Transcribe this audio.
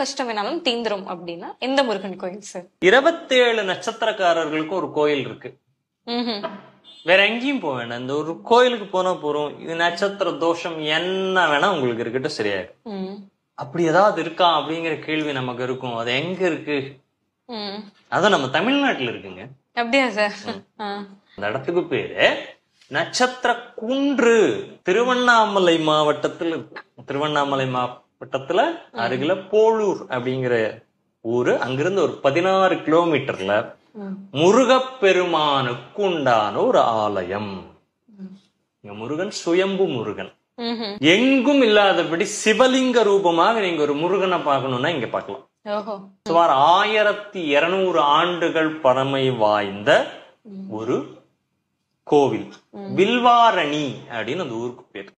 கஷ்டம் வேணாலும் தீந்துரும் அப்படின்னா எந்த முருகன் கோயில் சார்? 27 நட்சத்திரக்காரர்களுக்கு ஒரு கோயில் இருக்கு. வேற எங்கேயும் போக வேண்டாம், இந்த ஒரு கோயிலுக்கு போனா போறோம். இது நட்சத்திர தோஷம் என்ன வேணா உங்களுக்கு இருக்கட்டும், சரியாயிடும். அப்படி ஏதாவது இருக்கா அப்படிங்கிற கேள்வி நமக்கு இருக்கும். அது எங்க இருக்கு? அதான் நம்ம தமிழ்நாட்டுல இருக்குங்க. அப்படியா சார்? அந்த இடத்துக்கு பேரு நட்சத்திர குன்று. திருவண்ணாமலை மாவட்டத்துல இருக்கு. திருவண்ணாமலை மாவட்டத்துல அருகில போலூர் அப்படிங்கிற ஊரு. அங்கிருந்து ஒரு 16 கிலோமீட்டர்ல முருகப்பெருமானுக்கு உண்டான ஒரு ஆலயம். இங்க முருகன் சுயம்பு முருகன், எங்கும் இல்லாதபடி சிவலிங்க ரூபமாக நீங்க ஒரு முருகனை பார்க்கணும்னா இங்க பார்க்கலாம். சுமார் 1200 ஆண்டுகள் பழமை வாய்ந்த ஒரு கோவில். வில்வாரணி அப்படின்னு அந்த ஊருக்கு பேர்.